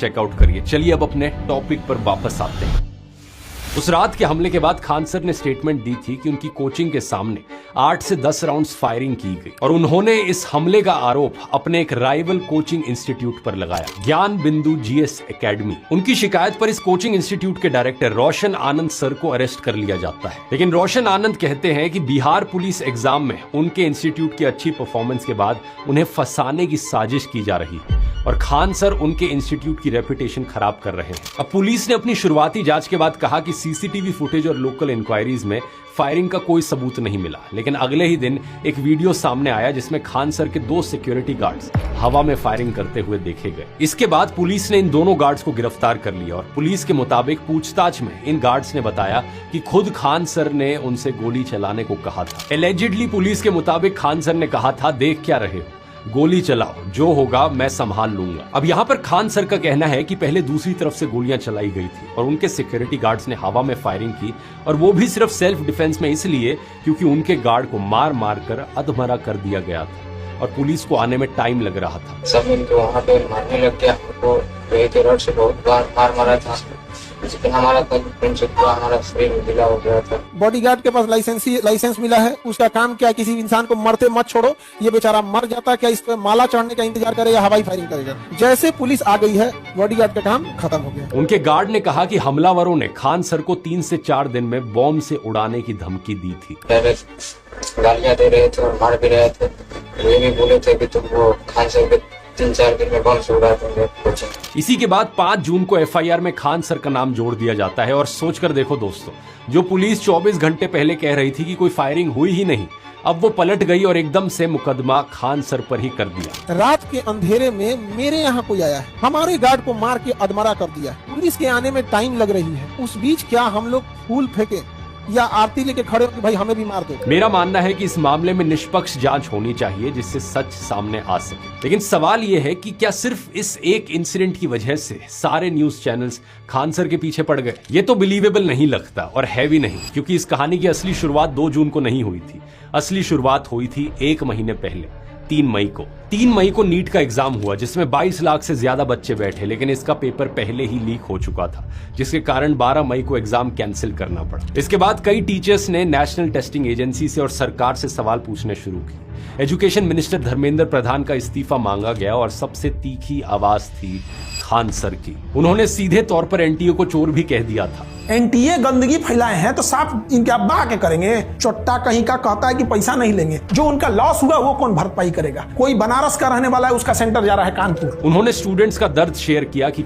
Checkout करिए। चलिए अब अपने टॉपिक पर वापस आते हैं। उस रात के हमले के बाद खान सर ने स्टेटमेंट दी थी कि उनकी कोचिंग के सामने 8 से 10 राउंड्स फायरिंग की गई और उन्होंने इस हमले का आरोप अपने एक राइवल कोचिंग इंस्टीट्यूट पर लगाया, ज्ञान बिंदु जीएस एकेडमी। उनकी शिकायत पर इस कोचिंग इंस्टीट्यूट के डायरेक्टर रोशन आनंद सर को अरेस्ट कर लिया जाता है। लेकिन रोशन आनंद कहते हैं कि बिहार पुलिस एग्जाम में उनके इंस्टीट्यूट की अच्छी परफॉर्मेंस के बाद उन्हें फंसाने की साजिश की जा रही है और खान सर उनके इंस्टीट्यूट की रेपुटेशन खराब कर रहे हैं। अब पुलिस ने अपनी शुरुआती जांच के बाद कहा कि सीसीटीवी फुटेज और लोकल इंक्वायरीज में फायरिंग का कोई सबूत नहीं मिला। लेकिन अगले ही दिन एक वीडियो सामने आया जिसमें खान सर के 2 सिक्योरिटी गार्ड्स हवा में फायरिंग करते हुए देखे गए। इसके बाद पुलिस ने इन दोनों गार्ड्स को गिरफ्तार कर लिया और पुलिस के मुताबिक पूछताछ में इन गार्ड्स ने बताया कि खुद खान सर ने उनसे गोली चलाने को कहा था। एलिजिडली पुलिस के मुताबिक खान सर ने कहा था, देख क्या रहे हो, गोली चलाओ, जो होगा मैं संभाल लूंगा। अब यहाँ पर खान सर का कहना है कि पहले दूसरी तरफ से गोलियां चलाई गई थी और उनके सिक्योरिटी गार्ड्स ने हवा में फायरिंग की और वो भी सिर्फ सेल्फ डिफेंस में, इसलिए क्योंकि उनके गार्ड को मार मार कर अधमरा कर दिया गया था और पुलिस को आने में टाइम लग रहा था। सब मिलकर वहाँ पे मारने लग गया, हमको रॉड से बहुत बार मार मारा था, हमारा हमारा शरीर ढीला हो गया था। बॉडीगार्ड के पास लाइसेंस मिला है, उसका काम क्या, किसी इंसान को मरते मत छोड़ो, ये बेचारा मर जाता, क्या इस पे माला चढ़ने का इंतजार करे या हवाई फायरिंग करेगा। जैसे पुलिस आ गई है, बॉडीगार्ड का काम खत्म हो गया। उनके गार्ड ने कहा कि हमलावरों ने खान सर को 3 से 4 दिन में बॉम्ब से उड़ाने की धमकी दी थी। गालियां दे रहे थे और मार भी रहे थे। वे भी बोले थे कि तुम वो खान सर के 3-4 दिन में बम से उड़ा देंगे। इसी के बाद 5 जून को एफआईआर में खान सर का नाम जोड़ दिया जाता है और सोचकर देखो दोस्तों, जो पुलिस 24 घंटे पहले कह रही थी कि कोई फायरिंग हुई ही नहीं, अब वो पलट गई और एकदम से मुकदमा खान सर पर ही कर दिया। रात के अंधेरे में मेरे यहाँ कोई आया है, हमारे गार्ड को मार के अधमरा कर दिया। पुलिस के आने में टाइम लग रही है, उस बीच क्या हम लोग फूल फेंके या आरती लेके खड़े हो कि भाई हमें भी मार दो। मेरा मानना है कि इस मामले में निष्पक्ष जांच होनी चाहिए जिससे सच सामने आ सके। लेकिन सवाल यह है कि क्या सिर्फ इस एक इंसिडेंट की वजह से सारे न्यूज चैनल्स खान सर के पीछे पड़ गए? ये तो बिलीवेबल नहीं लगता और है भी नहीं, क्योंकि इस कहानी की असली शुरुआत 2 जून को नहीं हुई थी। असली शुरुआत हुई थी 1 महीने पहले, 3 मई को नीट का एग्जाम हुआ जिसमें 22 लाख से ज्यादा बच्चे बैठे, लेकिन इसका पेपर पहले ही लीक हो चुका था जिसके कारण 12 मई को एग्जाम कैंसिल करना पड़ा। इसके बाद कई टीचर्स ने नेशनल टेस्टिंग एजेंसी से और सरकार से सवाल पूछने शुरू किए। एजुकेशन मिनिस्टर धर्मेंद्र प्रधान का इस्तीफा मांगा गया और सबसे तीखी आवाज थी खान सर की। उन्होंने सीधे तौर पर एनटीए को चोर भी कह दिया था। एनटीए गंदगी फैलाए हैं तो साफ इनके अब्बा के करेंगे। चोट्टा कहीं का कहता है कि पैसा नहीं लेंगे, जो उनका लॉस हुआ वो कौन भरपाई करेगा? कोई बनारस का रहने वाला है, उसका सेंटर जा रहा है कानपुर। उन्होंने स्टूडेंट्स का दर्द शेयर किया कि